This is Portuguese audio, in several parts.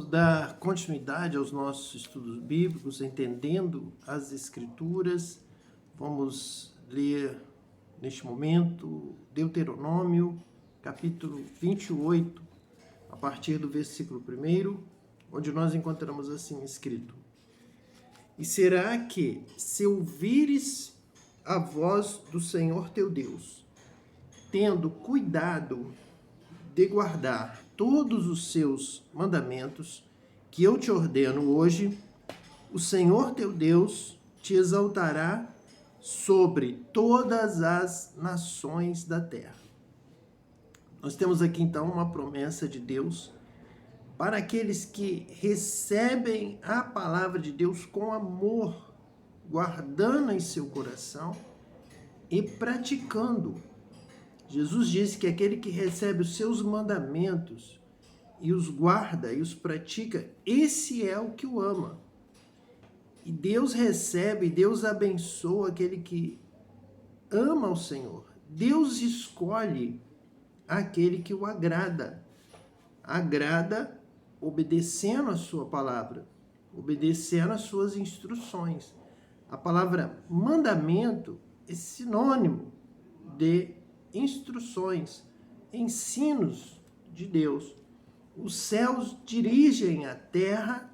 dar continuidade aos nossos estudos bíblicos, entendendo as Escrituras. Vamos ler neste momento Deuteronômio, capítulo 28, a partir do versículo 1, onde nós encontramos assim escrito: E será que, se ouvires a voz do Senhor teu Deus, tendo cuidado de guardar todos os seus mandamentos que eu te ordeno hoje, o Senhor teu Deus te exaltará sobre todas as nações da terra. Nós temos aqui então uma promessa de Deus para aqueles que recebem a palavra de Deus com amor, guardando em seu coração e praticando. Jesus disse que aquele que recebe os seus mandamentos e os guarda e os pratica, esse é o que o ama. E Deus recebe, Deus abençoa aquele que ama o Senhor. Deus escolhe aquele que o agrada. Agrada obedecendo a sua palavra, obedecendo as suas instruções. A palavra mandamento é sinônimo de instruções, ensinos de Deus. Os céus dirigem a terra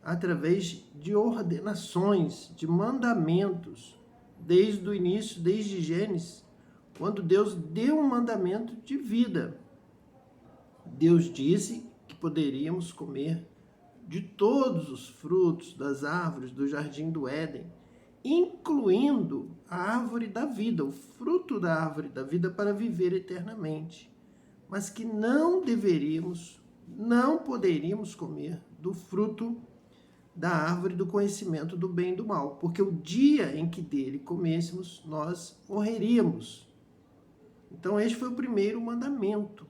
através de ordenações, de mandamentos, desde o início, desde Gênesis, quando Deus deu um mandamento de vida. Deus disse que poderíamos comer de todos os frutos das árvores do jardim do Éden, incluindo a árvore da vida, o fruto da árvore da vida para viver eternamente, mas que não poderíamos comer do fruto da árvore do conhecimento do bem e do mal, porque o dia em que dele comêssemos, nós morreríamos. Então este foi o primeiro mandamento.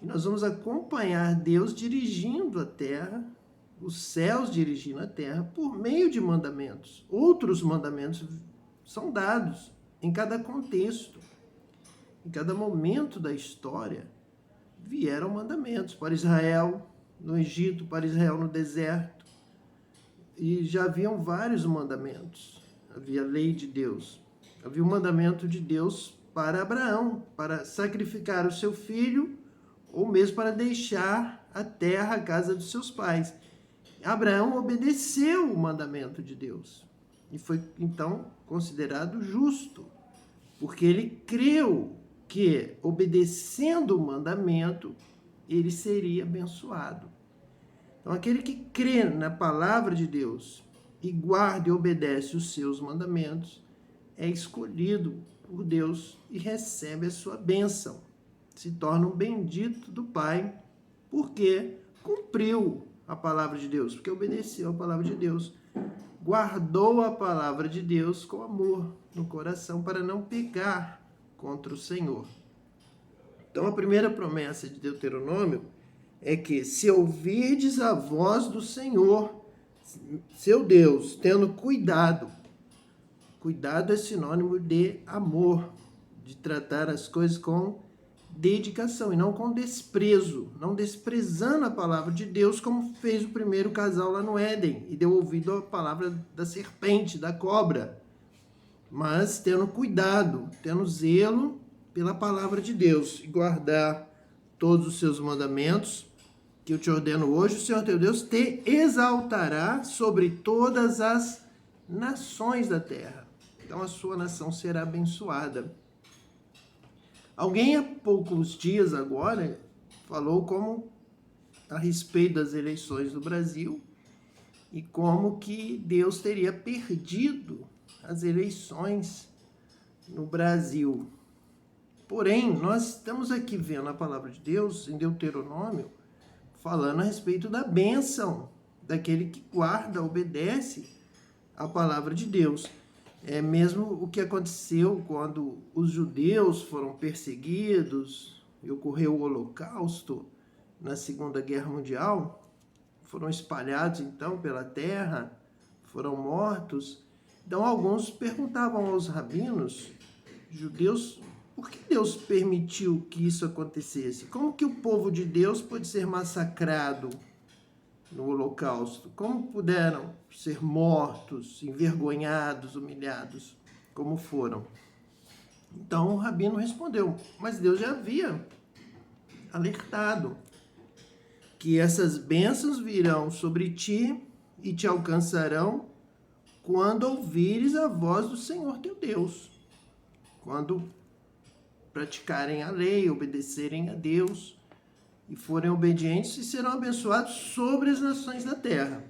E nós vamos acompanhar Deus dirigindo a terra, os céus dirigindo a terra, por meio de mandamentos. Outros mandamentos são dados em cada contexto, em cada momento da história. Vieram mandamentos para Israel no Egito, para Israel no deserto. E já haviam vários mandamentos. Havia a lei de Deus. Havia o mandamento de Deus para Abraão, para sacrificar o seu filho, ou mesmo para deixar a terra, a casa dos seus pais. Abraão obedeceu o mandamento de Deus e foi então considerado justo, porque ele creu que, obedecendo o mandamento, ele seria abençoado. Então, aquele que crê na palavra de Deus e guarda e obedece os seus mandamentos é escolhido por Deus e recebe a sua bênção. Se torna um bendito do Pai, porque cumpriu a palavra de Deus, porque obedeceu a palavra de Deus, guardou a palavra de Deus com amor no coração para não pecar contra o Senhor. Então, a primeira promessa de Deuteronômio é que, se ouvirdes a voz do Senhor, seu Deus, tendo cuidado é sinônimo de amor, de tratar as coisas com dedicação e não com desprezo, não desprezando a palavra de Deus, como fez o primeiro casal lá no Éden e deu ouvido à palavra da serpente, da cobra, mas tendo cuidado, tendo zelo pela palavra de Deus e guardar todos os seus mandamentos que eu te ordeno hoje, o Senhor teu Deus te exaltará sobre todas as nações da terra. Então a sua nação será abençoada. Alguém há poucos dias agora falou como a respeito das eleições do Brasil e como que Deus teria perdido as eleições no Brasil. Porém, nós estamos aqui vendo a palavra de Deus em Deuteronômio falando a respeito da bênção daquele que guarda, obedece a palavra de Deus. É mesmo o que aconteceu quando os judeus foram perseguidos e ocorreu o Holocausto na Segunda Guerra Mundial, foram espalhados então pela terra, foram mortos. Então alguns perguntavam aos rabinos judeus por que Deus permitiu que isso acontecesse? Como que o povo de Deus pode ser massacrado no holocausto? Como puderam ser mortos, envergonhados, humilhados, como foram? Então o rabino respondeu, mas Deus já havia alertado que essas bênçãos virão sobre ti e te alcançarão quando ouvires a voz do Senhor teu Deus. Quando praticarem a lei, obedecerem a Deus e forem obedientes, e serão abençoados sobre as nações da terra.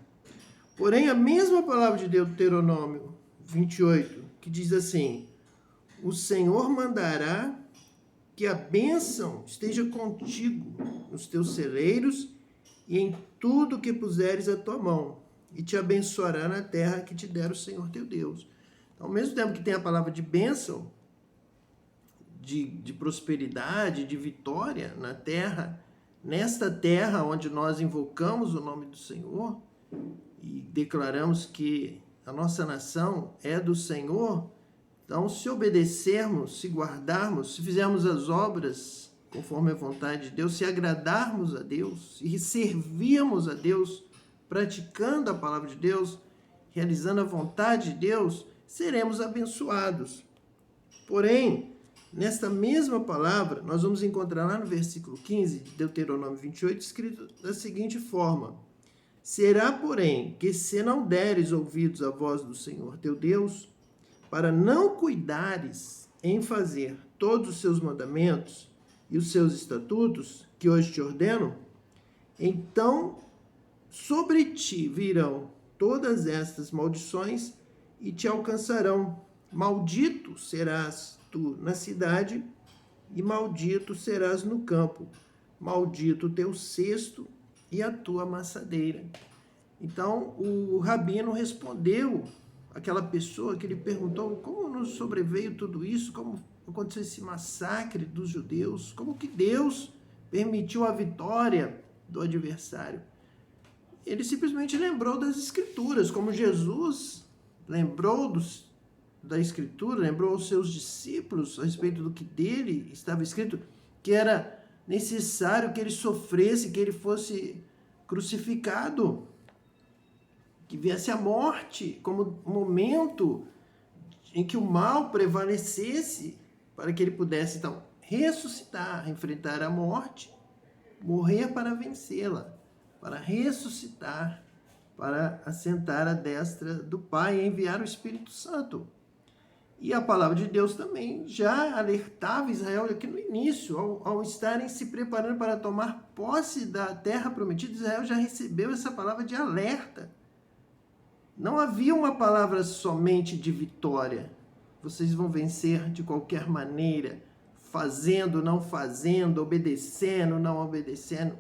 Porém, a mesma palavra de Deuteronômio 28, que diz assim, o Senhor mandará que a bênção esteja contigo nos teus celeiros e em tudo que puseres a tua mão, e te abençoará na terra que te der o Senhor teu Deus. Então, ao mesmo tempo que tem a palavra de bênção, de prosperidade, de vitória na terra, nesta terra onde nós invocamos o nome do Senhor e declaramos que a nossa nação é do Senhor, então, se obedecermos, se guardarmos, se fizermos as obras conforme a vontade de Deus, se agradarmos a Deus e servirmos a Deus, praticando a palavra de Deus, realizando a vontade de Deus, seremos abençoados. Porém, nesta mesma palavra, nós vamos encontrar lá no versículo 15 de Deuteronômio 28, escrito da seguinte forma, será, porém, que se não deres ouvidos à voz do Senhor teu Deus, para não cuidares em fazer todos os seus mandamentos e os seus estatutos, que hoje te ordeno, então sobre ti virão todas estas maldições e te alcançarão. Maldito serás tu na cidade e maldito serás no campo. Maldito o teu cesto e a tua amassadeira. Então, o rabino respondeu aquela pessoa que lhe perguntou como nos sobreveio tudo isso, como aconteceu esse massacre dos judeus, como que Deus permitiu a vitória do adversário. Ele simplesmente lembrou das Escrituras, como Jesus lembrou da Escritura, lembrou aos seus discípulos a respeito do que dele estava escrito, que era necessário que ele sofresse, que ele fosse crucificado, que viesse a morte como momento em que o mal prevalecesse, para que ele pudesse, então, ressuscitar, enfrentar a morte, morrer para vencê-la, para ressuscitar, para assentar à destra do Pai e enviar o Espírito Santo. E a palavra de Deus também já alertava Israel aqui no início, ao estarem se preparando para tomar posse da terra prometida, Israel já recebeu essa palavra de alerta. Não havia uma palavra somente de vitória. Vocês vão vencer de qualquer maneira, fazendo, não fazendo, obedecendo, não obedecendo.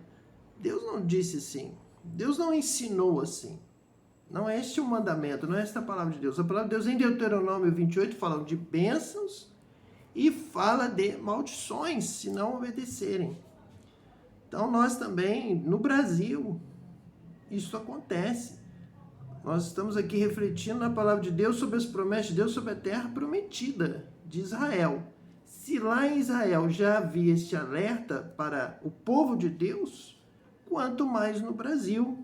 Deus não disse assim. Deus não ensinou assim. Não é este o mandamento, não é esta a palavra de Deus. A palavra de Deus em Deuteronômio 28 fala de bênçãos e fala de maldições, se não obedecerem. Então, nós também, no Brasil, isso acontece. Nós estamos aqui refletindo na palavra de Deus sobre as promessas de Deus sobre a terra prometida de Israel. Se lá em Israel já havia este alerta para o povo de Deus, quanto mais no Brasil.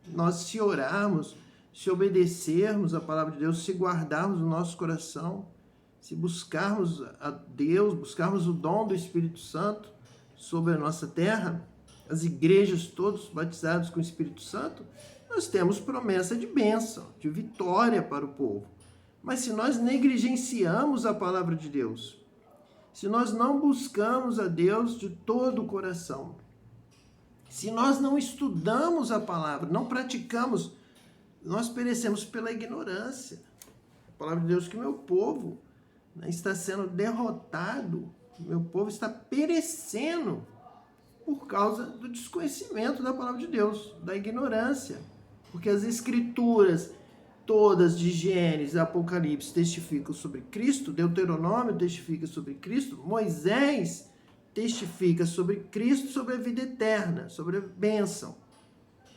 Nós, se orarmos, se obedecermos a palavra de Deus, se guardarmos no nosso coração, se buscarmos a Deus, buscarmos o dom do Espírito Santo sobre a nossa terra, as igrejas todos batizados com o Espírito Santo, nós temos promessa de bênção, de vitória para o povo. Mas se nós negligenciamos a palavra de Deus, se nós não buscamos a Deus de todo o coração, se nós não estudamos a palavra, não praticamos, nós perecemos pela ignorância. A palavra de Deus que o meu povo está sendo derrotado, o meu povo está perecendo por causa do desconhecimento da palavra de Deus, da ignorância. Porque as escrituras todas de Gênesis, Apocalipse testificam sobre Cristo, Deuteronômio testifica sobre Cristo, Moisés testifica sobre Cristo, sobre a vida eterna, sobre a bênção.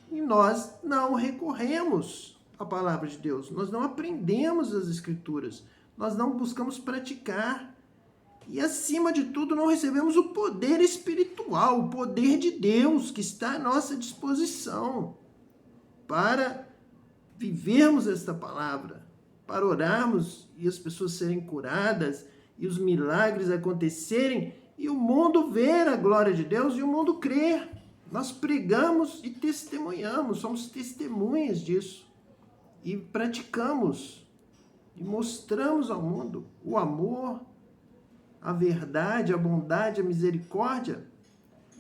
E nós não recorremos à palavra de Deus, nós não aprendemos as escrituras, nós não buscamos praticar. E, acima de tudo, não recebemos o poder espiritual, o poder de Deus que está à nossa disposição. para vivermos esta palavra, para orarmos e as pessoas serem curadas e os milagres acontecerem e o mundo ver a glória de Deus e o mundo crer. Nós pregamos e testemunhamos, somos testemunhas disso e praticamos e mostramos ao mundo o amor, a verdade, a bondade, a misericórdia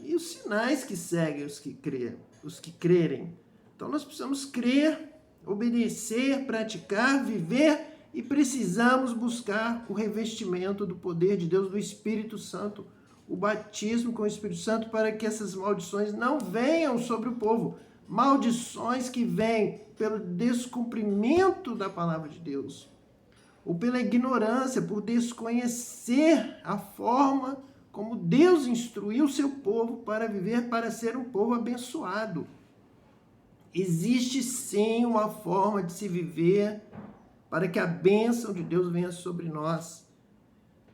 e os sinais que seguem os que crerem. Então nós precisamos crer, obedecer, praticar, viver e precisamos buscar o revestimento do poder de Deus, do Espírito Santo, o batismo com o Espírito Santo, para que essas maldições não venham sobre o povo. Maldições que vêm pelo descumprimento da palavra de Deus, ou pela ignorância, por desconhecer a forma como Deus instruiu o seu povo para viver, para ser um povo abençoado. Existe sim uma forma de se viver para que a bênção de Deus venha sobre nós.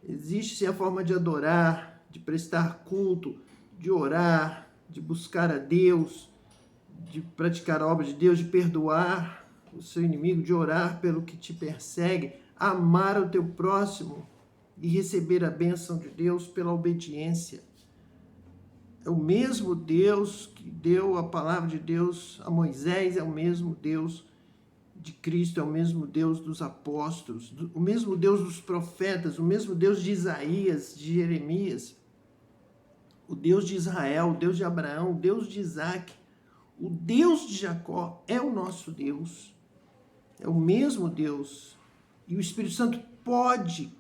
Existe sim a forma de adorar, de prestar culto, de orar, de buscar a Deus, de praticar a obra de Deus, de perdoar o seu inimigo, de orar pelo que te persegue, amar o teu próximo e receber a bênção de Deus pela obediência. É o mesmo Deus que deu a palavra de Deus a Moisés, é o mesmo Deus de Cristo, é o mesmo Deus dos apóstolos, o mesmo Deus dos profetas, o mesmo Deus de Isaías, de Jeremias, o Deus de Israel, o Deus de Abraão, o Deus de Isaac, o Deus de Jacó é o nosso Deus, é o mesmo Deus. E o Espírito Santo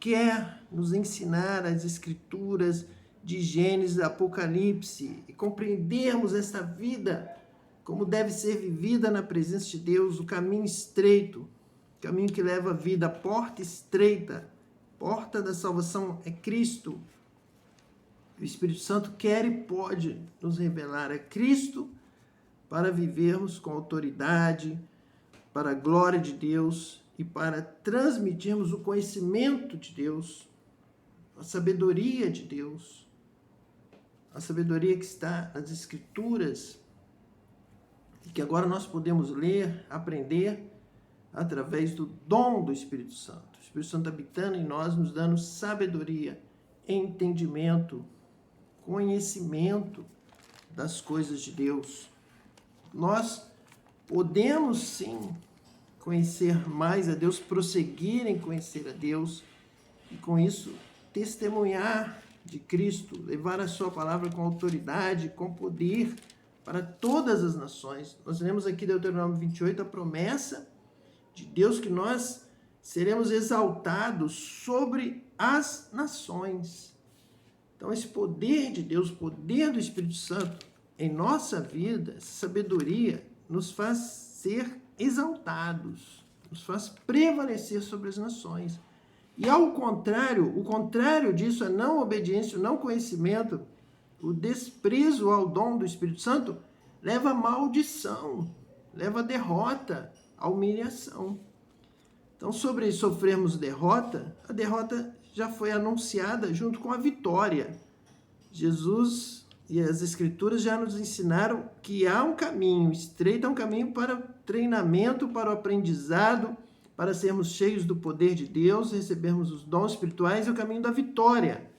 quer nos ensinar as Escrituras de Gênesis, Apocalipse, e compreendermos esta vida, como deve ser vivida na presença de Deus, o caminho estreito, o caminho que leva à vida, a porta estreita, porta da salvação é Cristo. O Espírito Santo quer e pode nos revelar a Cristo para vivermos com autoridade, para a glória de Deus e para transmitirmos o conhecimento de Deus, a sabedoria de Deus, a sabedoria que está nas Escrituras e que agora nós podemos ler, aprender através do dom do Espírito Santo. O Espírito Santo habitando em nós, nos dando sabedoria, entendimento, conhecimento das coisas de Deus. Nós podemos sim conhecer mais a Deus, prosseguir em conhecer a Deus e com isso testemunhar de Cristo, levar a sua palavra com autoridade, com poder para todas as nações. Nós lemos aqui Deuteronômio 28 a promessa de Deus que nós seremos exaltados sobre as nações. Então esse poder de Deus, o poder do Espírito Santo em nossa vida, essa sabedoria nos faz ser exaltados, nos faz prevalecer sobre as nações. E ao contrário, o contrário disso, a não obediência, o não conhecimento, o desprezo ao dom do Espírito Santo, leva a maldição, leva a derrota, a humilhação. Então, sobre sofrermos derrota, a derrota já foi anunciada junto com a vitória. Jesus e as Escrituras já nos ensinaram que há um caminho estreito, há um caminho para treinamento, para o aprendizado, para sermos cheios do poder de Deus, recebermos os dons espirituais, é o caminho da vitória.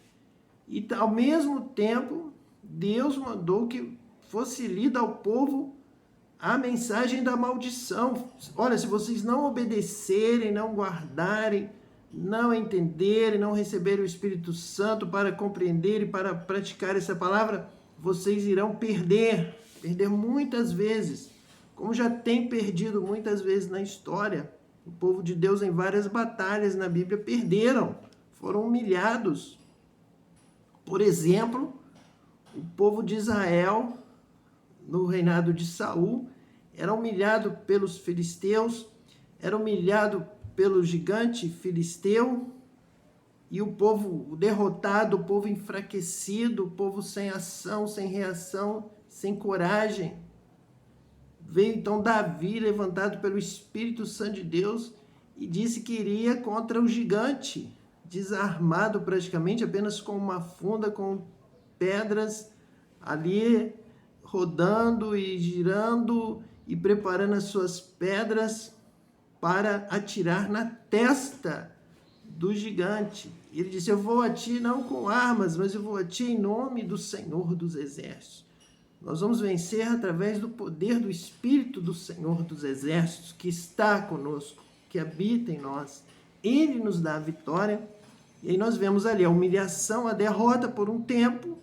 E, ao mesmo tempo, Deus mandou que fosse lida ao povo a mensagem da maldição. Olha, se vocês não obedecerem, não guardarem, não entenderem, não receberem o Espírito Santo para compreender e para praticar essa palavra, vocês irão perder muitas vezes, como já tem perdido muitas vezes na história. O povo de Deus em várias batalhas na Bíblia perderam, foram humilhados. Por exemplo, o povo de Israel, no reinado de Saul, era humilhado pelos filisteus, era humilhado pelo gigante filisteu, e o povo derrotado, o povo enfraquecido, o povo sem ação, sem reação, sem coragem. Veio então Davi, levantado pelo Espírito Santo de Deus, e disse que iria contra o gigante, desarmado praticamente, apenas com uma funda, com pedras ali rodando e girando, e preparando as suas pedras para atirar na testa do gigante. Ele disse: eu vou a ti não com armas, mas eu vou a ti em nome do Senhor dos Exércitos. Nós vamos vencer através do poder do Espírito do Senhor dos Exércitos, que está conosco, que habita em nós. Ele nos dá a vitória. E aí nós vemos ali a humilhação, a derrota por um tempo.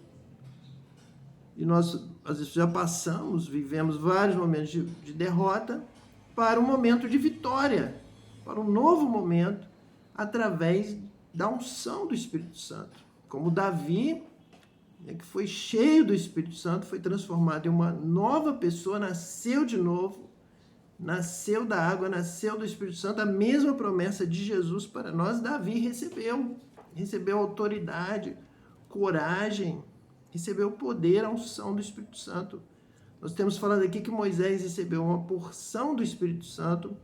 E nós, às vezes, já passamos, vivemos vários momentos de derrota, para um momento de vitória, para um novo momento, através da unção do Espírito Santo. Como Davi, que foi cheio do Espírito Santo, foi transformado em uma nova pessoa, nasceu de novo, nasceu da água, nasceu do Espírito Santo, a mesma promessa de Jesus para nós, Davi recebeu autoridade, coragem, recebeu o poder, a unção do Espírito Santo. Nós temos falado aqui que Moisés recebeu uma porção do Espírito Santo,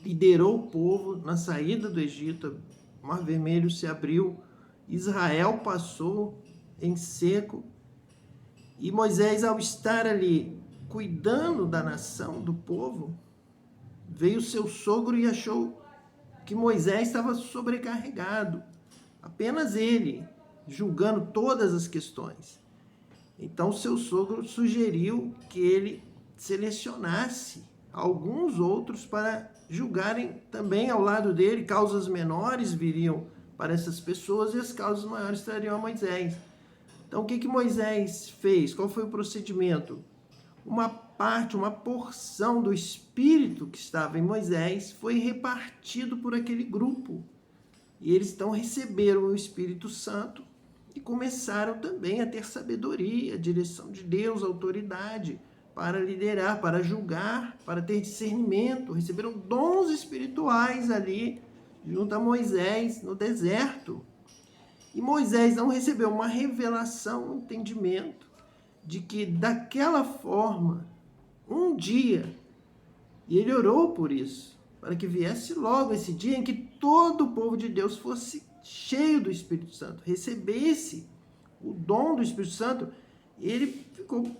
liderou o povo na saída do Egito, o Mar Vermelho se abriu, Israel passou em seco, e Moisés, ao estar ali cuidando da nação, do povo, veio seu sogro e achou que Moisés estava sobrecarregado, apenas ele, julgando todas as questões. Então, seu sogro sugeriu que ele selecionasse alguns outros para julgarem também ao lado dele. Causas menores viriam para essas pessoas e as causas maiores trariam a Moisés. Então, o que Moisés fez? Qual foi o procedimento? Uma porção do Espírito que estava em Moisés foi repartido por aquele grupo. E eles então receberam o Espírito Santo e começaram também a ter sabedoria, direção de Deus, autoridade para liderar, para julgar, para ter discernimento. Receberam dons espirituais ali, junto a Moisés, no deserto. E Moisés não recebeu uma revelação, um entendimento de que daquela forma, um dia, e ele orou por isso, para que viesse logo esse dia em que todo o povo de Deus fosse cheio do Espírito Santo, recebesse o dom do Espírito Santo. E ele ficou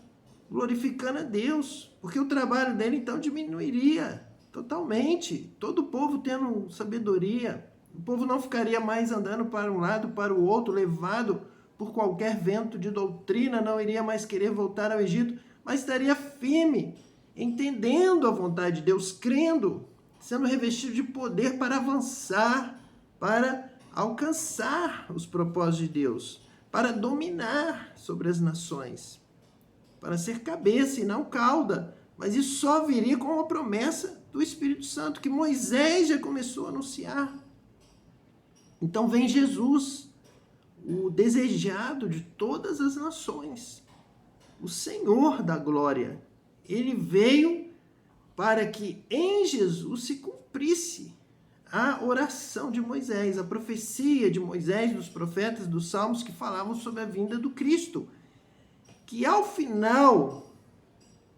glorificando a Deus, porque o trabalho dele então diminuiria totalmente, todo o povo tendo sabedoria, o povo não ficaria mais andando para um lado, para o outro, levado por qualquer vento de doutrina, não iria mais querer voltar ao Egito, mas estaria firme, entendendo a vontade de Deus, crendo, sendo revestido de poder para avançar, para alcançar os propósitos de Deus, para dominar sobre as nações, para ser cabeça e não cauda. Mas isso só viria com a promessa do Espírito Santo, que Moisés já começou a anunciar. Então vem Jesus, o desejado de todas as nações, o Senhor da glória. Ele veio para que em Jesus se cumprisse a oração de Moisés, a profecia de Moisés, dos profetas, dos salmos que falavam sobre a vinda do Cristo, que ao final,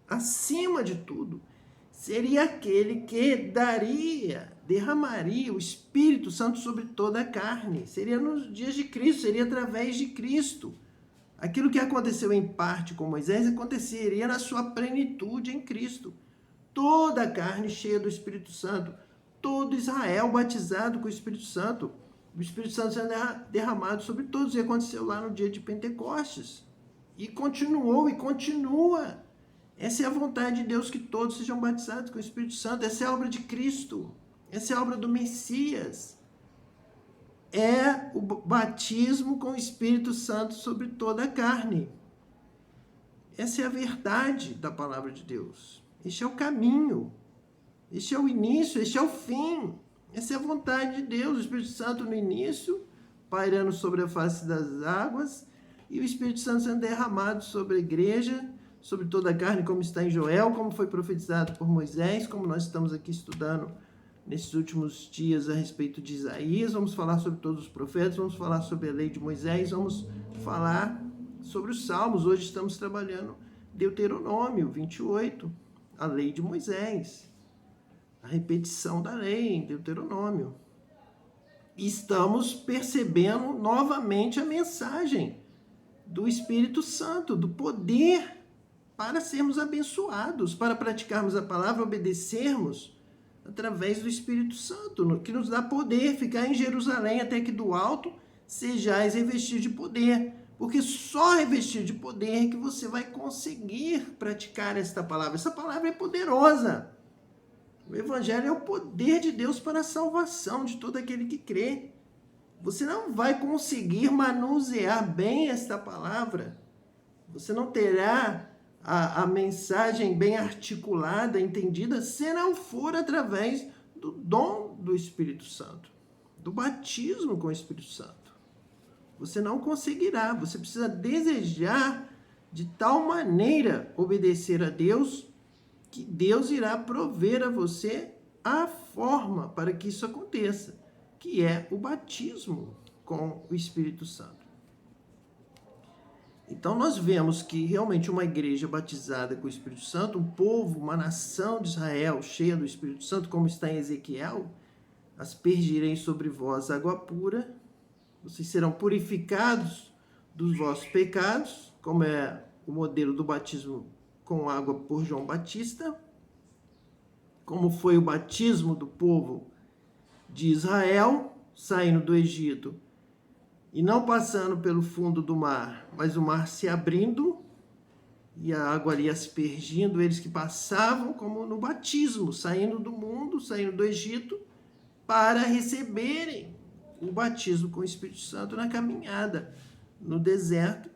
acima de tudo, seria aquele que derramaria o Espírito Santo sobre toda a carne. Seria nos dias de Cristo, seria através de Cristo. Aquilo que aconteceu em parte com Moisés aconteceria na sua plenitude em Cristo. Toda a carne cheia do Espírito Santo, todo Israel batizado com o Espírito Santo sendo derramado sobre todos. E aconteceu lá no dia de Pentecostes. E continuou e continua. Essa é a vontade de Deus, que todos sejam batizados com o Espírito Santo. Essa é a obra de Cristo. Essa é a obra do Messias. É o batismo com o Espírito Santo sobre toda a carne. Essa é a verdade da palavra de Deus. Este é o caminho. Este é o início, este é o fim. Essa é a vontade de Deus. O Espírito Santo no início, pairando sobre a face das águas, e o Espírito Santo sendo derramado sobre a igreja, sobre toda a carne, como está em Joel, como foi profetizado por Moisés, como nós estamos aqui estudando nesses últimos dias a respeito de Isaías. Vamos falar sobre todos os profetas, vamos falar sobre a lei de Moisés, vamos falar sobre os Salmos. Hoje estamos trabalhando Deuteronômio 28, a lei de Moisés, a repetição da lei em Deuteronômio. E estamos percebendo novamente a mensagem do Espírito Santo, do poder para sermos abençoados, para praticarmos a palavra, obedecermos através do Espírito Santo, que nos dá poder, ficar em Jerusalém até que do alto sejais revestidos de poder. Porque só revestido de poder que você vai conseguir praticar esta palavra. Essa palavra é poderosa. O Evangelho é o poder de Deus para a salvação de todo aquele que crê. Você não vai conseguir manusear bem esta palavra. Você não terá a mensagem bem articulada, entendida, se não for através do dom do Espírito Santo, do batismo com o Espírito Santo. Você não conseguirá, você precisa desejar de tal maneira obedecer a Deus, que Deus irá prover a você a forma para que isso aconteça, que é o batismo com o Espírito Santo. Então nós vemos que realmente uma igreja batizada com o Espírito Santo, um povo, uma nação de Israel cheia do Espírito Santo, como está em Ezequiel, aspergirei sobre vós água pura, vocês serão purificados dos vossos pecados, como é o modelo do batismo com água por João Batista, como foi o batismo do povo de Israel, saindo do Egito, e não passando pelo fundo do mar, mas o mar se abrindo e a água ali aspergindo, eles que passavam como no batismo, saindo do mundo, saindo do Egito, para receberem o batismo com o Espírito Santo na caminhada no deserto,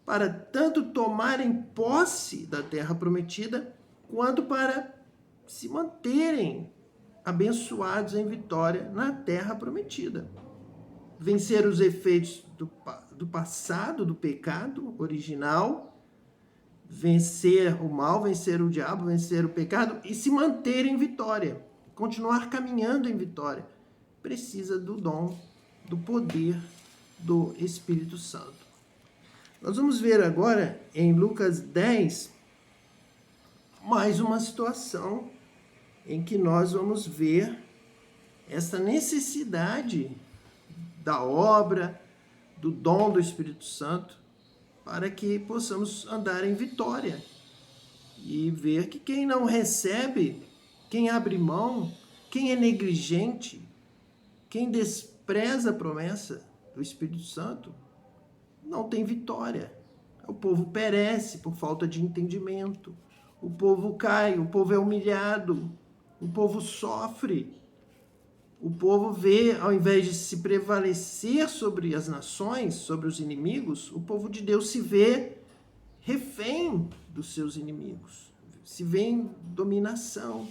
para tanto tomarem posse da terra prometida, quanto para se manterem abençoados em vitória na terra prometida. Vencer os efeitos do passado, do pecado original, vencer o mal, vencer o diabo, vencer o pecado e se manter em vitória, continuar caminhando em vitória. Precisa do dom, do poder do Espírito Santo. Nós vamos ver agora em Lucas 10 mais uma situação em que nós vamos ver essa necessidade da obra, do dom do Espírito Santo, para que possamos andar em vitória e ver que quem não recebe, quem abre mão, quem é negligente, quem despreza a promessa do Espírito Santo, não tem vitória. O povo perece por falta de entendimento, o povo cai, o povo é humilhado, o povo sofre. O povo vê, ao invés de se prevalecer sobre as nações, sobre os inimigos, o povo de Deus se vê refém dos seus inimigos, se vê em dominação,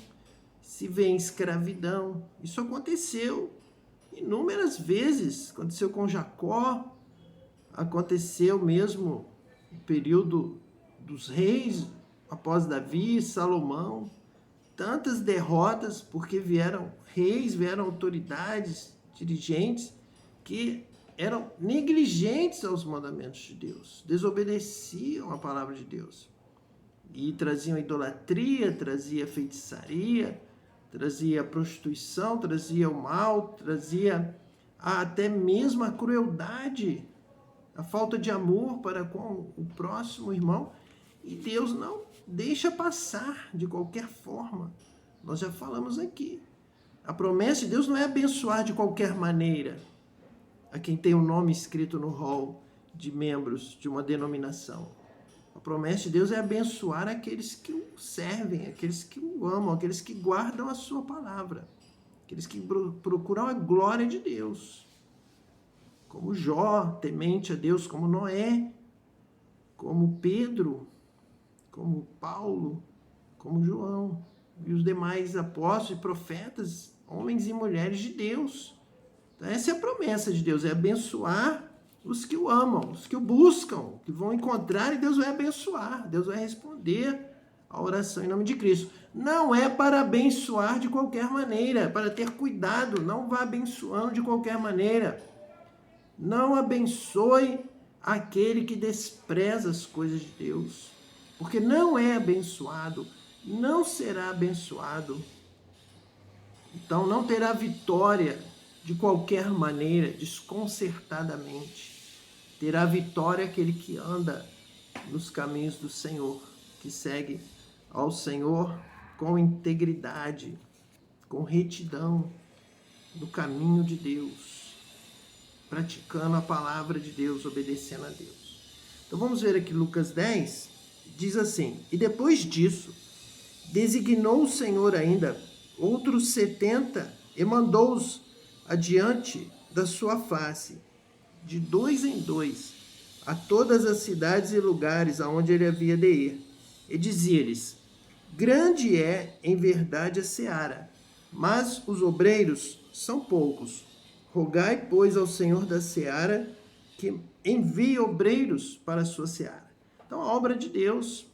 se vê em escravidão. Isso aconteceu inúmeras vezes, aconteceu com Jacó, aconteceu mesmo no período dos reis, após Davi, Salomão, tantas derrotas, porque vieram reis, vieram autoridades, dirigentes, que eram negligentes aos mandamentos de Deus, desobedeciam a palavra de Deus, e traziam idolatria, trazia feitiçaria, trazia prostituição, trazia o mal, trazia até mesmo a crueldade, a falta de amor para com o próximo irmão, e Deus não deixa passar de qualquer forma. Nós já falamos aqui. A promessa de Deus não é abençoar de qualquer maneira a quem tem o nome escrito no rol de membros de uma denominação. A promessa de Deus é abençoar aqueles que o servem, aqueles que o amam, aqueles que guardam a sua palavra, aqueles que procuram a glória de Deus. Como Jó, temente a Deus, como Noé, como Pedro, como Paulo, como João e os demais apóstolos e profetas, homens e mulheres de Deus. Então, essa é a promessa de Deus, é abençoar os que o amam, os que o buscam, que vão encontrar, e Deus vai abençoar, Deus vai responder a oração em nome de Cristo. Não é para abençoar de qualquer maneira, é para ter cuidado, não vá abençoando de qualquer maneira. Não abençoe aquele que despreza as coisas de Deus, porque não é abençoado, não será abençoado. Então não terá vitória de qualquer maneira, desconcertadamente. Terá vitória aquele que anda nos caminhos do Senhor, que segue ao Senhor com integridade, com retidão, no caminho de Deus, praticando a palavra de Deus, obedecendo a Deus. Então vamos ver aqui Lucas 10, diz assim: e depois disso, designou o Senhor ainda outros 70 e mandou-os adiante da sua face, de 2 em 2, a todas as cidades e lugares aonde ele havia de ir. E dizia-lhes: grande é, em verdade, a seara, mas os obreiros são poucos. Rogai, pois, ao Senhor da seara que envie obreiros para a sua seara. Então, a obra de Deus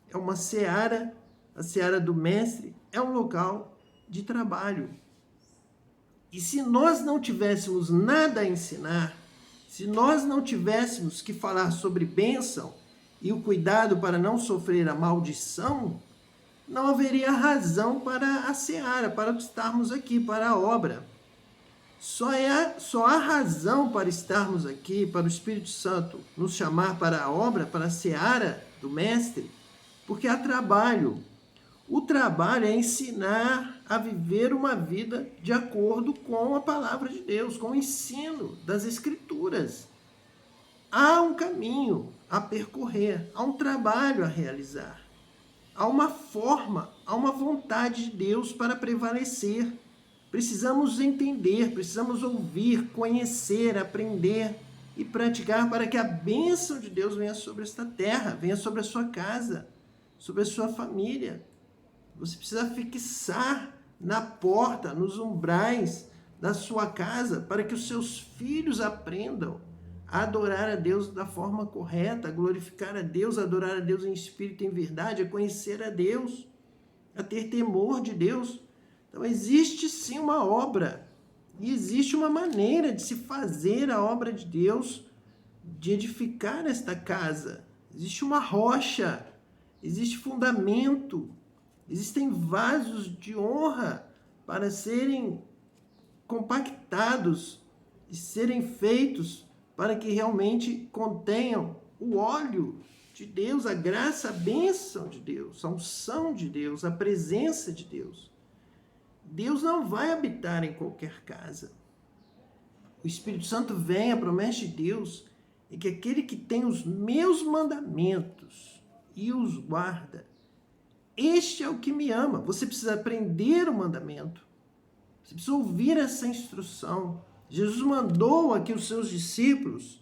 é uma seara, a seara do Mestre é um local de trabalho. E se nós não tivéssemos nada a ensinar, se nós não tivéssemos que falar sobre bênção e o cuidado para não sofrer a maldição, não haveria razão para a seara, para estarmos aqui, para a obra. Só há razão para estarmos aqui, para o Espírito Santo nos chamar para a obra, para a seara do Mestre, porque há trabalho. O trabalho é ensinar a viver uma vida de acordo com a palavra de Deus, com o ensino das Escrituras. Há um caminho a percorrer, há um trabalho a realizar. Há uma forma, há uma vontade de Deus para prevalecer. Precisamos entender, precisamos ouvir, conhecer, aprender e praticar para que a bênção de Deus venha sobre esta terra, venha sobre a sua casa, sobre a sua família. Você precisa fixar na porta, nos umbrais da sua casa, para que os seus filhos aprendam a adorar a Deus da forma correta, a glorificar a Deus, a adorar a Deus em espírito e em verdade, a conhecer a Deus, a ter temor de Deus. Então existe sim uma obra, e existe uma maneira de se fazer a obra de Deus, de edificar esta casa. Existe uma rocha, existe fundamento, existem vasos de honra para serem compactados e serem feitos para que realmente contenham o óleo de Deus, a graça, a bênção de Deus, a unção de Deus, a presença de Deus. Deus não vai habitar em qualquer casa. O Espírito Santo vem, a promessa de Deus é que aquele que tem os meus mandamentos e os guarda, este é o que me ama. Você precisa aprender o mandamento. Você precisa ouvir essa instrução. Jesus mandou aqui os seus discípulos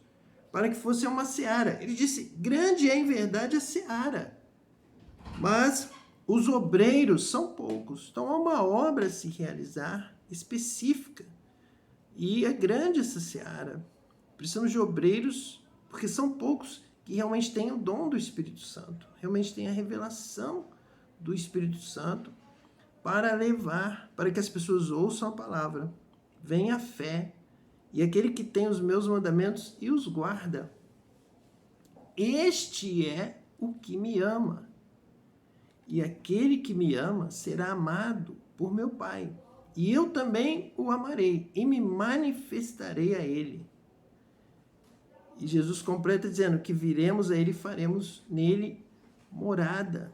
para que fosse uma seara. Ele disse: grande é em verdade a seara, mas os obreiros são poucos. Então há uma obra a se realizar específica. E é grande essa seara. Precisamos de obreiros, porque são poucos que realmente têm o dom do Espírito Santo, realmente têm a revelação do Espírito Santo para levar, para que as pessoas ouçam a palavra, venha a fé, e aquele que tem os meus mandamentos e os guarda, este é o que me ama. E aquele que me ama será amado por meu Pai. E eu também o amarei e me manifestarei a ele. E Jesus completa dizendo que viremos a ele e faremos nele morada.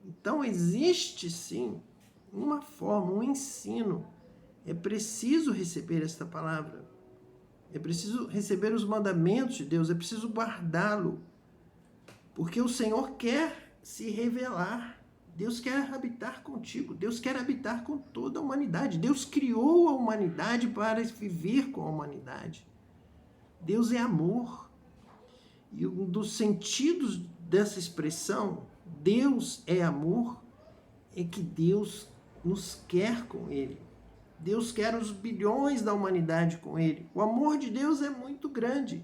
Então existe sim uma forma, um ensino. É preciso receber esta palavra. É preciso receber os mandamentos de Deus. É preciso guardá-lo. Porque o Senhor quer se revelar. Deus quer habitar contigo. Deus quer habitar com toda a humanidade. Deus criou a humanidade para viver com a humanidade. Deus é amor. E um dos sentidos dessa expressão, Deus é amor, é que Deus nos quer com Ele. Deus quer os bilhões da humanidade com Ele. O amor de Deus é muito grande.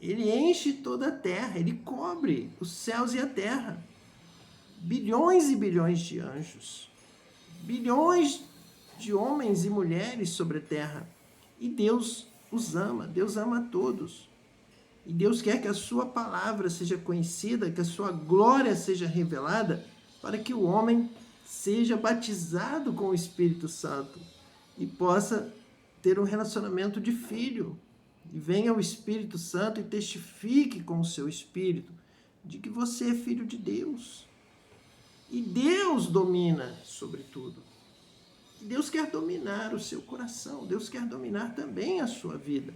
Ele enche toda a terra, Ele cobre os céus e a terra. Bilhões e bilhões de anjos. Bilhões de homens e mulheres sobre a terra. E Deus os ama, Deus ama a todos. E Deus quer que a sua palavra seja conhecida, que a sua glória seja revelada, para que o homem seja batizado com o Espírito Santo e possa ter um relacionamento de filho. E venha o Espírito Santo e testifique com o seu Espírito de que você é filho de Deus. E Deus domina sobre tudo. E Deus quer dominar o seu coração. Deus quer dominar também a sua vida.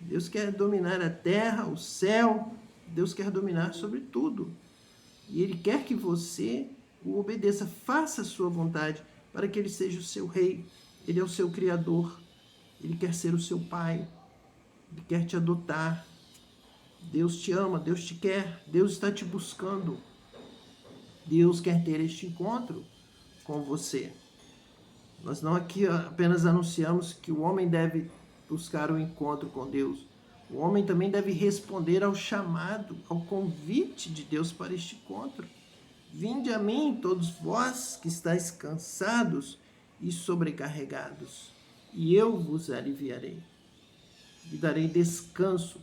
Deus quer dominar a terra, o céu. Deus quer dominar sobre tudo. E Ele quer que você o obedeça, faça a sua vontade, para que Ele seja o seu rei. Ele é o seu criador. Ele quer ser o seu pai. Ele quer te adotar. Deus te ama, Deus te quer, Deus está te buscando. Deus quer ter este encontro com você. Nós não aqui apenas anunciamos que o homem deve buscar o encontro com Deus. O homem também deve responder ao chamado, ao convite de Deus para este encontro. Vinde a mim, todos vós que estáis cansados e sobrecarregados, e eu vos aliviarei. E darei descanso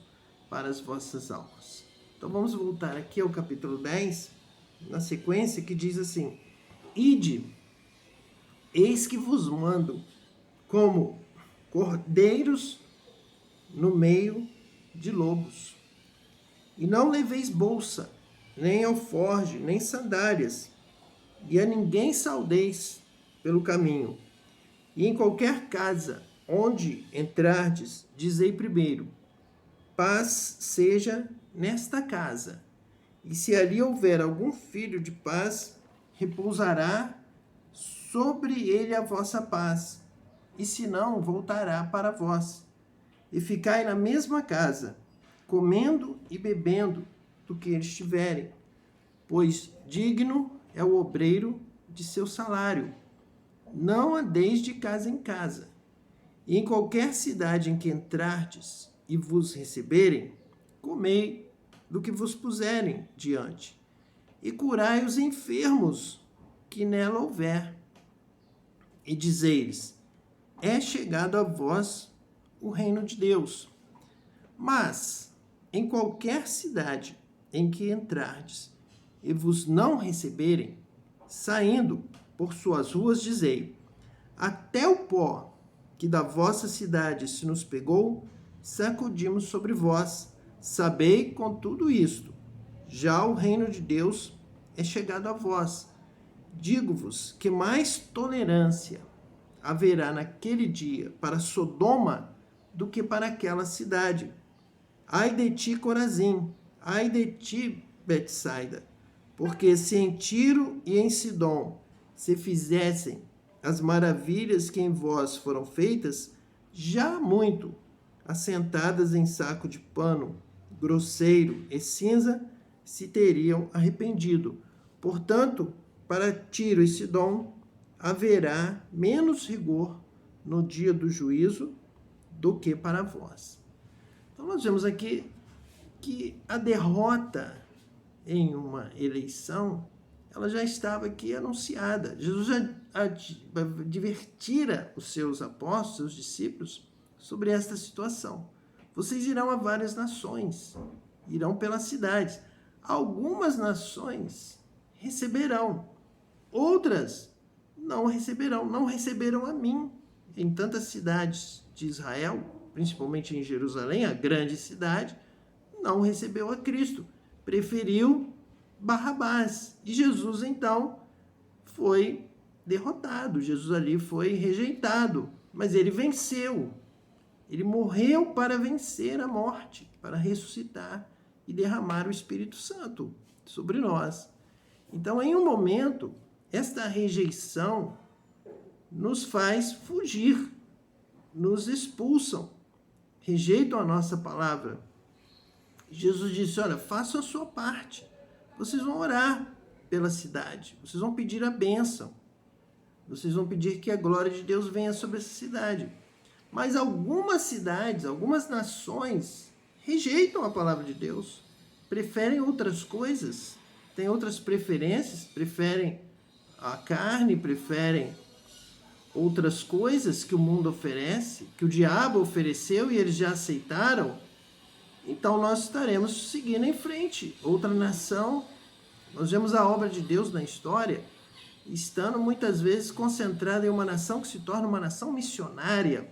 para as vossas almas. Então vamos voltar aqui ao capítulo 10, na sequência, que diz assim: Ide, eis que vos mando como cordeiros no meio de lobos. E não leveis bolsa, nem alforje, nem sandálias, e a ninguém saudeis pelo caminho. E em qualquer casa onde entrardes, dizei primeiro: paz seja nesta casa. E se ali houver algum filho de paz, repousará sobre ele a vossa paz. E se não, voltará para vós. E ficai na mesma casa, comendo e bebendo do que eles tiverem, pois digno é o obreiro de seu salário. Não andeis de casa em casa. E em qualquer cidade em que entrardes e vos receberem, comei do que vos puserem diante, e curai os enfermos que nela houver. E dizei-lhes: é chegado a vós o reino de Deus. Mas em qualquer cidade em que entrardes e vos não receberem, saindo por suas ruas, dizei: até o pó que da vossa cidade se nos pegou, sacudimos sobre vós. Sabei com tudo isto, já o reino de Deus é chegado a vós. Digo-vos que mais tolerância haverá naquele dia para Sodoma do que para aquela cidade. Ai de ti, Corazim! Ai de ti, Betsaida! Porque se em Tiro e em Sidom se fizessem as maravilhas que em vós foram feitas, já há muito, assentadas em saco de pano, grosseiro e cinza, se teriam arrependido. Portanto, para Tiro e Sidom haverá menos rigor no dia do juízo do que para vós. Então nós vemos aqui que a derrota em uma eleição, ela já estava aqui anunciada. Jesus já advertira os seus apóstolos, seus discípulos, sobre esta situação. Vocês irão a várias nações, irão pelas cidades. Algumas nações receberão, outras não receberão, não receberam a mim. Em tantas cidades de Israel, principalmente em Jerusalém, a grande cidade, não recebeu a Cristo, preferiu Barrabás. E Jesus, então, foi derrotado, Jesus ali foi rejeitado, mas ele venceu. Ele morreu para vencer a morte, para ressuscitar e derramar o Espírito Santo sobre nós. Então, em um momento, esta rejeição nos faz fugir, nos expulsam, rejeitam a nossa palavra. Jesus disse: olha, façam a sua parte. Vocês vão orar pela cidade, vocês vão pedir a bênção, vocês vão pedir que a glória de Deus venha sobre essa cidade. Mas algumas cidades, algumas nações rejeitam a palavra de Deus, preferem outras coisas, têm outras preferências, preferem a carne, preferem outras coisas que o mundo oferece, que o diabo ofereceu e eles já aceitaram. Então nós estaremos seguindo em frente. Outra nação, nós vemos a obra de Deus na história, estando muitas vezes concentrada em uma nação que se torna uma nação missionária.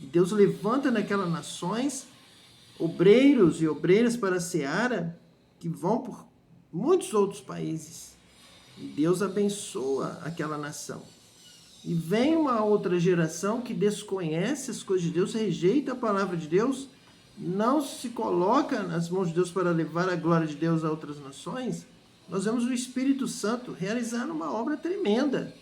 E Deus levanta naquelas nações obreiros e obreiras para a seara que vão por muitos outros países. E Deus abençoa aquela nação. E vem uma outra geração que desconhece as coisas de Deus, rejeita a palavra de Deus, não se coloca nas mãos de Deus para levar a glória de Deus a outras nações. Nós vemos o Espírito Santo realizando uma obra tremenda.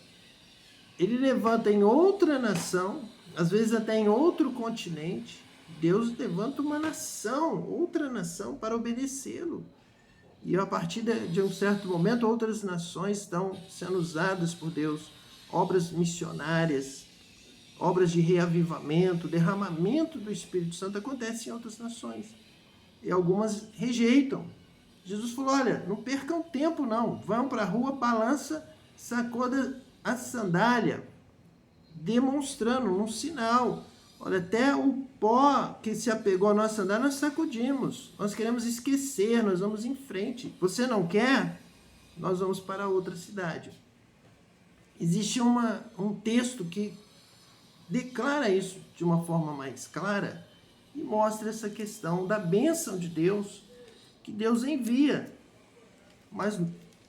Ele levanta em outra nação, às vezes até em outro continente, Deus levanta uma nação, outra nação, para obedecê-lo. E a partir de um certo momento, outras nações estão sendo usadas por Deus, obras missionárias, obras de reavivamento, derramamento do Espírito Santo acontece em outras nações. E algumas rejeitam. Jesus falou, olha, não percam tempo não, vão para a rua, balança, sacuda a sandália, demonstrando um sinal. Olha, até o pó que se apegou à nossa sandália, nós sacudimos. Nós queremos esquecer, nós vamos em frente. Você não quer? Nós vamos para outra cidade. Existe um texto que declara isso de uma forma mais clara e mostra essa questão da bênção de Deus, que Deus envia. Mas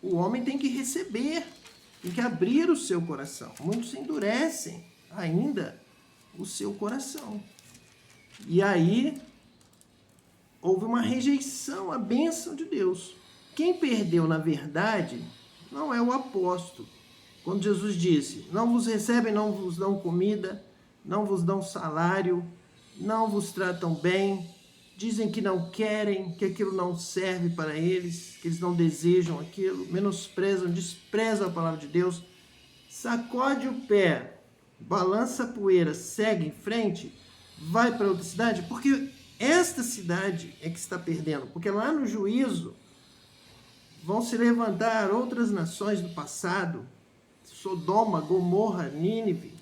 o homem tem que receber, tem que abrir o seu coração. Muitos endurecem ainda o seu coração. E aí houve uma rejeição à bênção de Deus. Quem perdeu, na verdade, não é o apóstolo. Quando Jesus disse, não vos recebem, não vos dão comida, não vos dão salário, não vos tratam bem, dizem que não querem, que aquilo não serve para eles, que eles não desejam aquilo, menosprezam, desprezam a palavra de Deus, sacode o pé, balança a poeira, segue em frente, vai para outra cidade, porque esta cidade é que está perdendo, porque lá no juízo vão se levantar outras nações do passado, Sodoma, Gomorra, Nínive,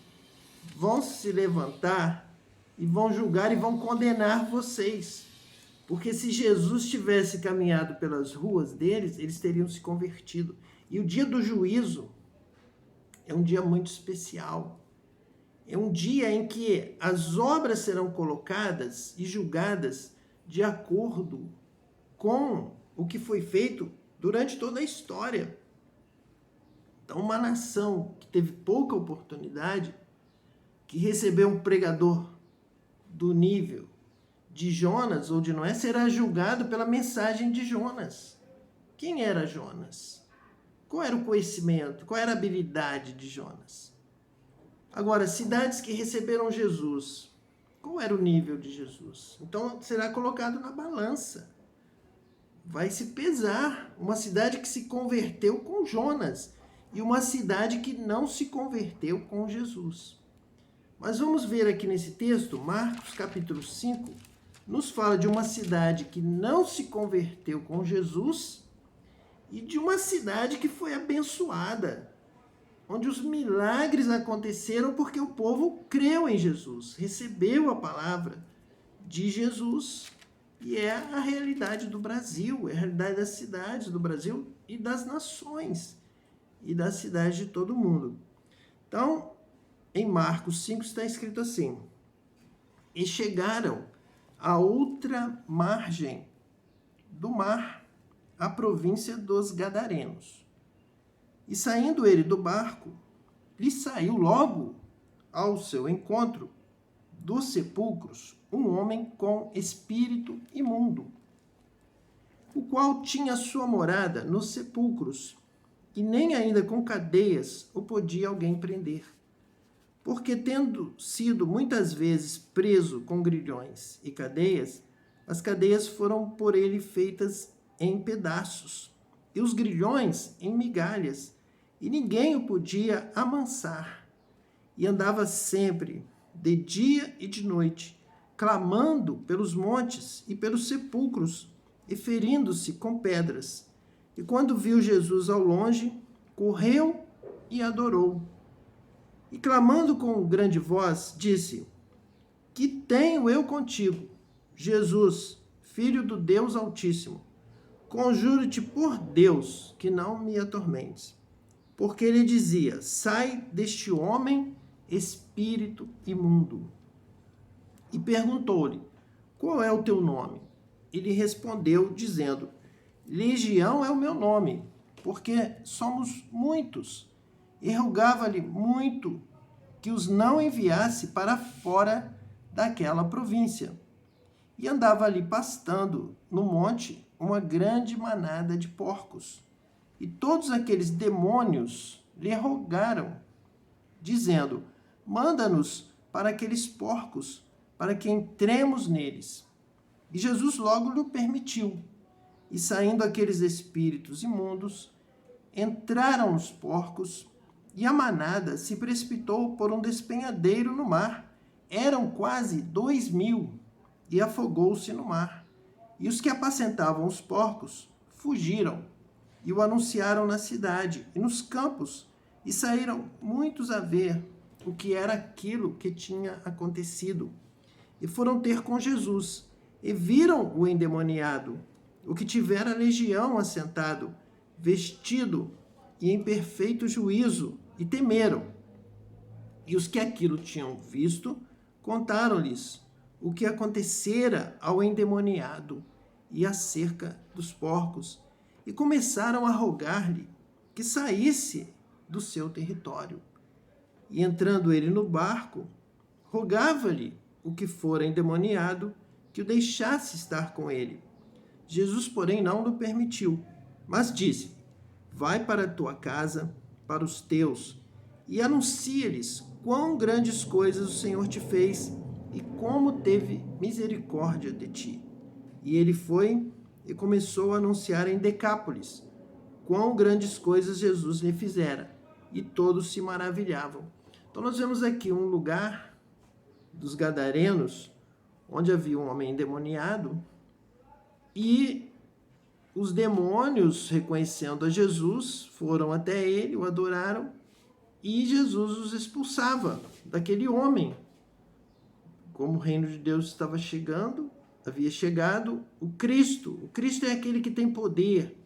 vão se levantar e vão julgar e vão condenar vocês. Porque se Jesus tivesse caminhado pelas ruas deles, eles teriam se convertido. E o dia do juízo é um dia muito especial. É um dia em que as obras serão colocadas e julgadas de acordo com o que foi feito durante toda a história. Então, uma nação que teve pouca oportunidade, que recebeu um pregador do nível de Jonas ou de Noé, será julgado pela mensagem de Jonas. Quem era Jonas? Qual era o conhecimento? Qual era a habilidade de Jonas? Agora, cidades que receberam Jesus, qual era o nível de Jesus? Então, será colocado na balança. Vai se pesar uma cidade que se converteu com Jonas e uma cidade que não se converteu com Jesus. Mas vamos ver aqui nesse texto, Marcos capítulo 5, nos fala de uma cidade que não se converteu com Jesus e de uma cidade que foi abençoada, onde os milagres aconteceram porque o povo creu em Jesus, recebeu a palavra de Jesus. E é a realidade do Brasil, é a realidade das cidades do Brasil e das nações e das cidades de todo o mundo. Então, em Marcos 5 está escrito assim, e chegaram a outra margem do mar, a província dos Gadarenos. E saindo ele do barco, lhe saiu logo ao seu encontro dos sepulcros um homem com espírito imundo, o qual tinha sua morada nos sepulcros, e nem ainda com cadeias o podia alguém prender. Porque, tendo sido muitas vezes preso com grilhões e cadeias, as cadeias foram por ele feitas em pedaços, e os grilhões em migalhas, e ninguém o podia amansar. E andava sempre, de dia e de noite, clamando pelos montes e pelos sepulcros, e ferindo-se com pedras. E quando viu Jesus ao longe, correu e adorou. E clamando com grande voz, disse, que tenho eu contigo, Jesus, Filho do Deus Altíssimo? Conjuro-te por Deus que não me atormentes. Porque ele dizia, sai deste homem, espírito imundo. E perguntou-lhe, qual é o teu nome? Ele respondeu, dizendo, Legião é o meu nome, porque somos muitos. E rogava-lhe muito que os não enviasse para fora daquela província. E andava ali pastando no monte uma grande manada de porcos. E todos aqueles demônios lhe rogaram, dizendo: manda-nos para aqueles porcos, para que entremos neles. E Jesus logo lhe permitiu. E saindo aqueles espíritos imundos, entraram os porcos, e a manada se precipitou por um despenhadeiro no mar. Eram quase 2.000, e afogou-se no mar. E os que apacentavam os porcos fugiram, e o anunciaram na cidade e nos campos, e saíram muitos a ver o que era aquilo que tinha acontecido. E foram ter com Jesus, e viram o endemoniado, o que tivera legião assentado, vestido e em perfeito juízo, e temeram. E os que aquilo tinham visto, contaram-lhes o que acontecera ao endemoniado e acerca dos porcos, e começaram a rogar-lhe que saísse do seu território. E entrando ele no barco, rogava-lhe o que fora endemoniado que o deixasse estar com ele. Jesus, porém, não lhe permitiu, mas disse: vai para a tua casa, para os teus, e anuncia-lhes quão grandes coisas o Senhor te fez e como teve misericórdia de ti. E ele foi e começou a anunciar em Decápolis quão grandes coisas Jesus lhe fizera, e todos se maravilhavam. Então nós vemos aqui um lugar dos Gadarenos, onde havia um homem endemoniado, e os demônios, reconhecendo a Jesus, foram até ele, o adoraram, e Jesus os expulsava daquele homem. Como o reino de Deus estava chegando, havia chegado o Cristo. O Cristo é aquele que tem poder.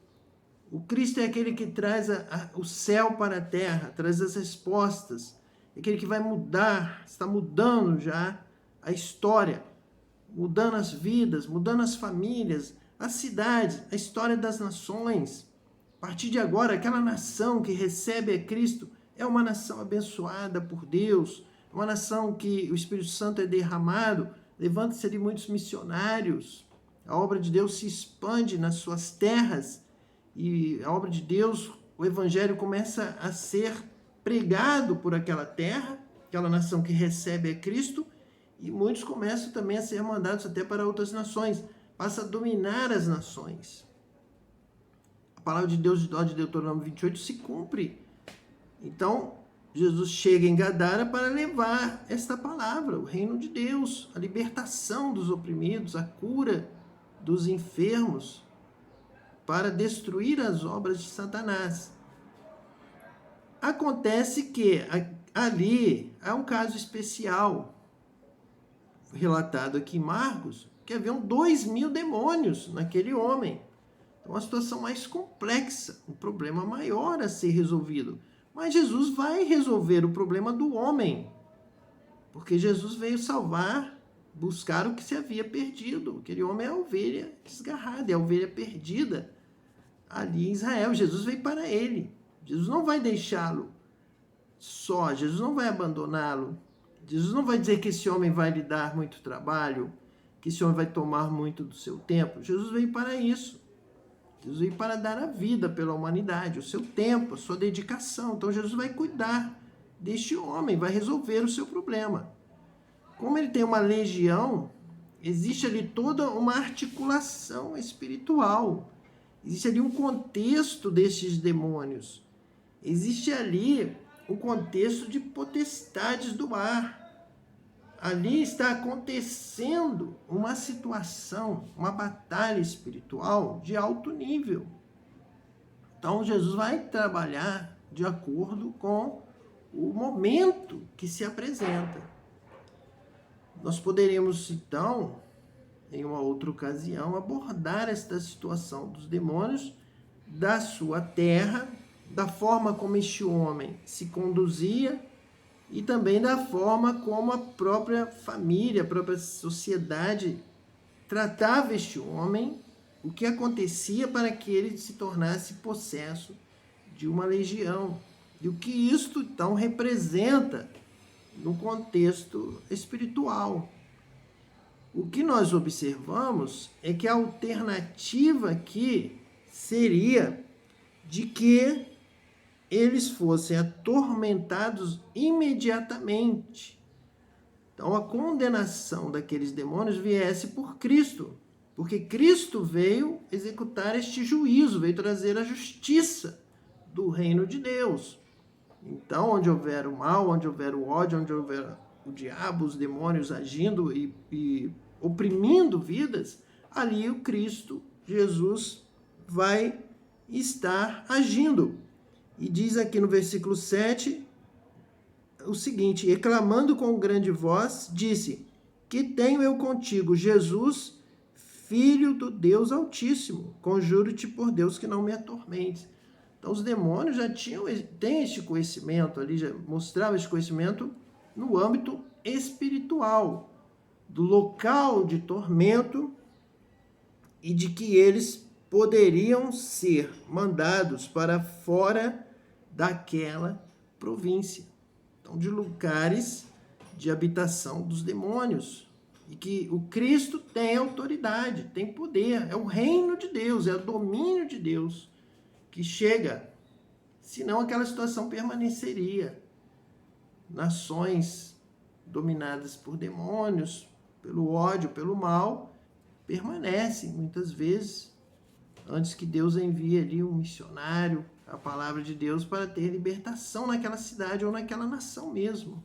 O Cristo é aquele que traz o céu para a terra, traz as respostas. É aquele que vai mudar, está mudando já a história, mudando as vidas, mudando as famílias, as cidades, a história das nações. A partir de agora, aquela nação que recebe a Cristo é uma nação abençoada por Deus, é uma nação que o Espírito Santo é derramado, levanta-se ali muitos missionários, a obra de Deus se expande nas suas terras, e a obra de Deus, o Evangelho começa a ser pregado por aquela terra, aquela nação que recebe a Cristo, e muitos começam também a ser mandados até para outras nações, passa a dominar as nações. A palavra de Deus, de Deuteronômio 28, se cumpre. Então, Jesus chega em Gadara para levar esta palavra, o reino de Deus, a libertação dos oprimidos, a cura dos enfermos, para destruir as obras de Satanás. Acontece que ali há um caso especial, relatado aqui em Marcos, que haviam 2.000 demônios naquele homem. Então, uma situação mais complexa, um problema maior a ser resolvido. Mas Jesus vai resolver o problema do homem, porque Jesus veio salvar, buscar o que se havia perdido. Aquele homem é a ovelha desgarrada, é a ovelha perdida ali em Israel. Jesus veio para ele. Jesus não vai deixá-lo só, Jesus não vai abandoná-lo. Jesus não vai dizer que esse homem vai lhe dar muito trabalho, que esse homem vai tomar muito do seu tempo. Jesus veio para isso. Jesus veio para dar a vida pela humanidade, o seu tempo, a sua dedicação. Então Jesus vai cuidar deste homem, vai resolver o seu problema. Como ele tem uma legião, existe ali toda uma articulação espiritual. Existe ali um contexto destes demônios. Existe ali um contexto de potestades do ar. Ali está acontecendo uma situação, uma batalha espiritual de alto nível. Então, Jesus vai trabalhar de acordo com o momento que se apresenta. Nós poderíamos, então, em uma outra ocasião, abordar esta situação dos demônios, da sua terra, da forma como este homem se conduzia, e também da forma como a própria família, a própria sociedade tratava este homem, o que acontecia para que ele se tornasse possesso de uma legião. E o que isto, então, representa no contexto espiritual? O que nós observamos é que a alternativa aqui seria de que eles fossem atormentados imediatamente. Então, a condenação daqueles demônios viesse por Cristo, porque Cristo veio executar este juízo, veio trazer a justiça do reino de Deus. Então, onde houver o mal, onde houver o ódio, onde houver o diabo, os demônios agindo e oprimindo vidas, ali o Cristo, Jesus, vai estar agindo. E diz aqui no versículo 7 o seguinte: e clamando com grande voz, disse: que tenho eu contigo, Jesus, Filho do Deus Altíssimo, conjuro-te por Deus que não me atormentes. Então os demônios já têm este conhecimento ali, já mostravam esse conhecimento no âmbito espiritual, do local de tormento e de que eles poderiam ser mandados para fora daquela província. Então, de lugares de habitação dos demônios. E que o Cristo tem autoridade, tem poder, é o reino de Deus, é o domínio de Deus que chega. Senão aquela situação permaneceria. Nações dominadas por demônios, pelo ódio, pelo mal, permanecem muitas vezes antes que Deus envie ali um missionário, a palavra de Deus, para ter libertação naquela cidade ou naquela nação mesmo.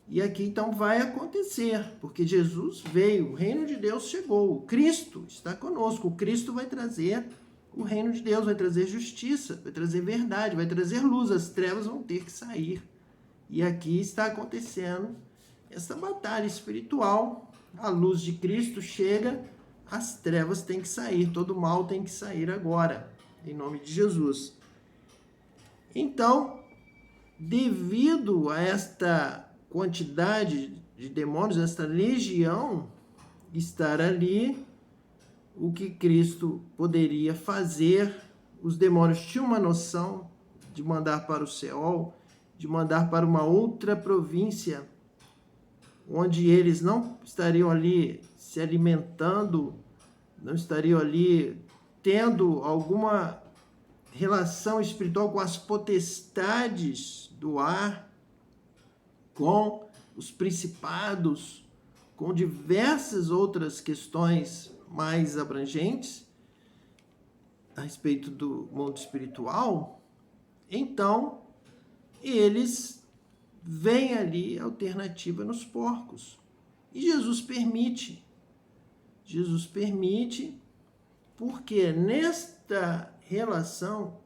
E aqui então vai acontecer, porque Jesus veio, o reino de Deus chegou, o Cristo está conosco, o Cristo vai trazer o reino de Deus, vai trazer justiça, vai trazer verdade, vai trazer luz, as trevas vão ter que sair. E aqui está acontecendo essa batalha espiritual, a luz de Cristo chega, as trevas têm que sair, todo mal tem que sair agora, em nome de Jesus. Então, devido a esta quantidade de demônios, esta legião estar ali, o que Cristo poderia fazer, os demônios tinham uma noção de mandar para o Seol, de mandar para uma outra província, onde eles não estariam ali se alimentando, não estariam ali tendo alguma relação espiritual com as potestades do ar, com os principados, com diversas outras questões mais abrangentes a respeito do mundo espiritual. Então, eles veem ali a alternativa nos porcos. E Jesus permite, porque nesta relação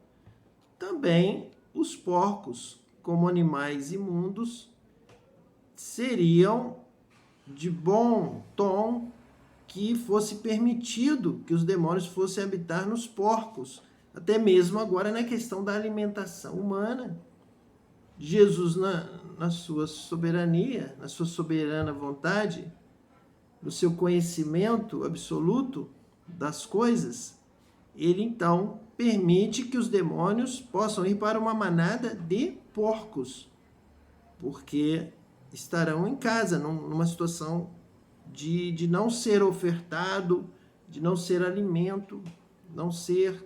também os porcos, como animais imundos, seriam de bom tom que fosse permitido que os demônios fossem habitar nos porcos. Até mesmo agora na questão da alimentação humana. Jesus, na sua soberania, na sua soberana vontade, no seu conhecimento absoluto das coisas, ele então permite que os demônios possam ir para uma manada de porcos, porque estarão em casa, numa situação de não ser ofertado, de não ser alimento, não ser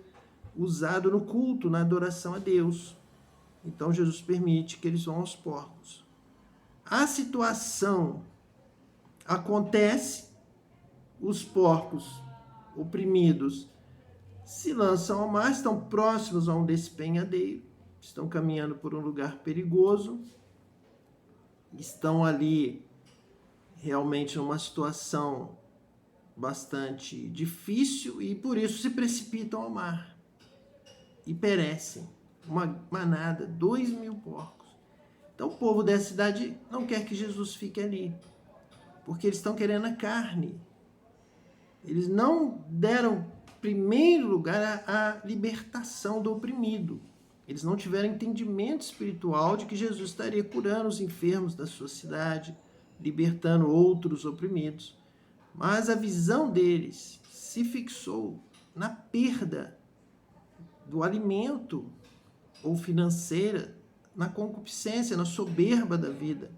usado no culto, na adoração a Deus. Então Jesus permite que eles vão aos porcos. A situação acontece, os porcos oprimidos se lançam ao mar, estão próximos a um despenhadeiro, estão caminhando por um lugar perigoso, estão ali realmente numa situação bastante difícil e por isso se precipitam ao mar e perecem. Uma manada, 2.000 porcos. Então o povo dessa cidade não quer que Jesus fique ali, porque eles estão querendo a carne. Eles não deram primeiro lugar à libertação do oprimido. Eles não tiveram entendimento espiritual de que Jesus estaria curando os enfermos da sua cidade, libertando outros oprimidos. Mas a visão deles se fixou na perda do alimento, ou financeira, na concupiscência, na soberba da vida.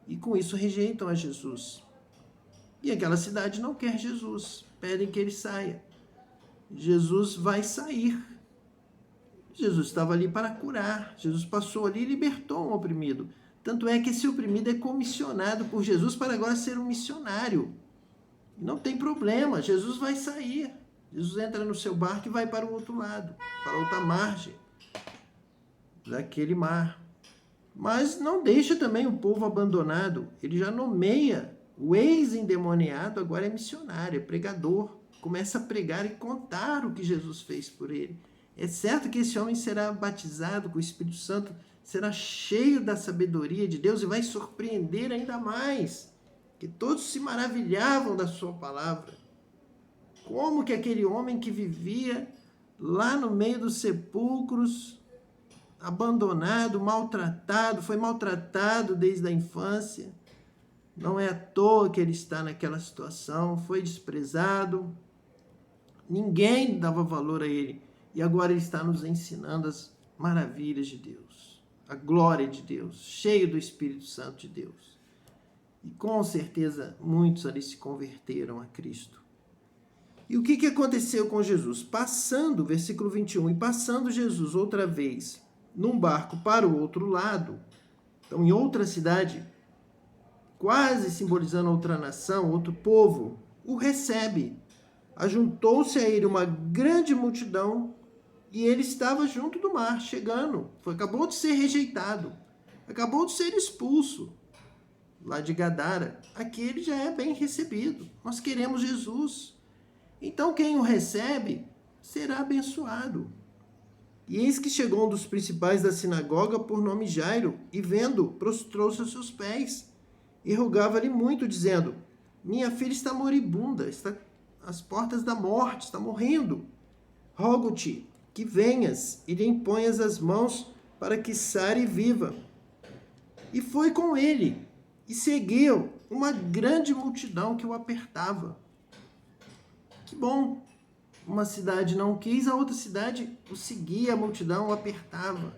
E com isso rejeitam a Jesus. E aquela cidade não quer Jesus, pedem que ele saia. Jesus vai sair. Jesus estava ali para curar. Jesus passou ali e libertou um oprimido. Tanto é que esse oprimido é comissionado por Jesus para agora ser um missionário. Não tem problema, Jesus vai sair. Jesus entra no seu barco e vai para o outro lado, para outra margem daquele mar. Mas não deixa também o povo abandonado. Ele já nomeia o ex-endemoniado, agora é missionário, é pregador. Começa a pregar e contar o que Jesus fez por ele. É certo que esse homem será batizado com o Espírito Santo, será cheio da sabedoria de Deus e vai surpreender ainda mais, que todos se maravilhavam da sua palavra. Como que aquele homem que vivia lá no meio dos sepulcros, abandonado, maltratado, foi maltratado desde a infância, não é à toa que ele está naquela situação, foi desprezado, ninguém dava valor a ele. E agora ele está nos ensinando as maravilhas de Deus, a glória de Deus, cheio do Espírito Santo de Deus. E com certeza muitos ali se converteram a Cristo. E o que aconteceu com Jesus? Passando, versículo 21, e passando Jesus outra vez num barco para o outro lado, então em outra cidade, quase simbolizando outra nação, outro povo, o recebe. Ajuntou-se a ele uma grande multidão e ele estava junto do mar, chegando. Acabou de ser rejeitado, acabou de ser expulso lá de Gadara. Aqui ele já é bem recebido. Nós queremos Jesus. Então quem o recebe será abençoado. E eis que chegou um dos principais da sinagoga, por nome Jairo, e vendo, prostrou-se aos seus pés e rogava-lhe muito, dizendo: minha filha está moribunda, está às portas da morte, está morrendo. Rogo-te que venhas e lhe imponhas as mãos para que sare e viva. E foi com ele, e seguiu uma grande multidão que o apertava. Que bom! Uma cidade não quis, a outra cidade o seguia, a multidão o apertava.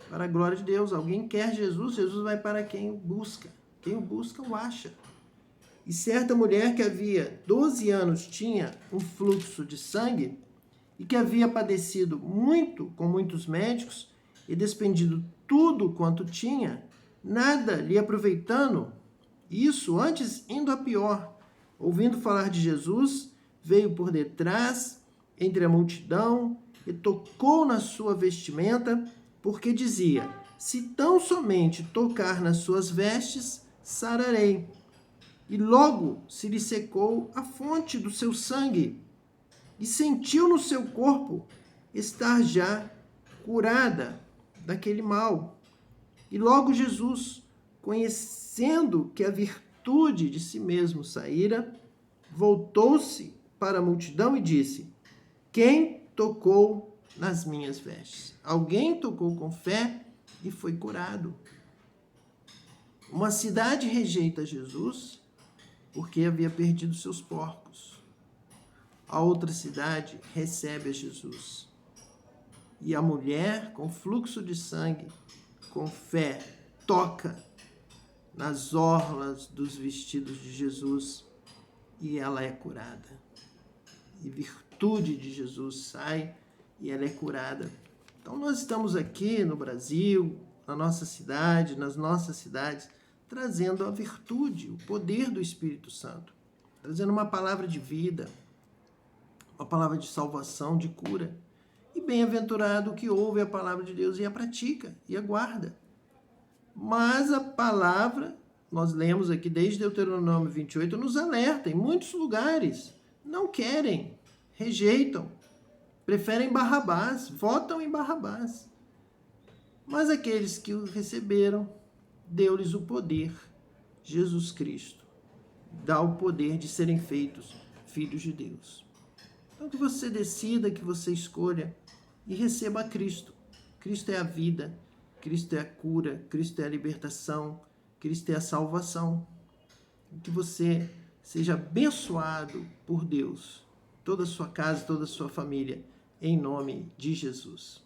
Para a glória de Deus, alguém quer Jesus, Jesus vai para quem o busca. Quem o busca, o acha. E certa mulher que havia 12 anos tinha um fluxo de sangue e que havia padecido muito com muitos médicos e despendido tudo quanto tinha, nada lhe aproveitando, isso antes indo a pior. Ouvindo falar de Jesus, veio por detrás, entre a multidão, e tocou na sua vestimenta, porque dizia: se tão somente tocar nas suas vestes, sararei. E logo se lhe secou a fonte do seu sangue, e sentiu no seu corpo estar já curada daquele mal. E logo Jesus, conhecendo que a virtude de si mesmo saíra, voltou-se para a multidão e disse: quem tocou nas minhas vestes? Alguém tocou com fé e foi curado. Uma cidade rejeita Jesus porque havia perdido seus porcos. A outra cidade recebe a Jesus. E a mulher, com fluxo de sangue, com fé, toca nas orlas dos vestidos de Jesus e ela é curada. E virtude de Jesus sai e ela é curada. Então nós estamos aqui no Brasil, na nossa cidade, nas nossas cidades, trazendo a virtude, o poder do Espírito Santo, trazendo uma palavra de vida, uma palavra de salvação, de cura. E bem-aventurado o que ouve a palavra de Deus e a pratica, e a guarda. Mas a palavra, nós lemos aqui desde Deuteronômio 28, nos alerta, em muitos lugares, não querem, rejeitam, preferem Barrabás, votam em Barrabás. Mas aqueles que o receberam, deu-lhes o poder, Jesus Cristo, dá o poder de serem feitos filhos de Deus. Então que você decida, que você escolha e receba a Cristo. Cristo é a vida, Cristo é a cura, Cristo é a libertação, Cristo é a salvação. Que você seja abençoado por Deus, toda a sua casa, toda a sua família, em nome de Jesus.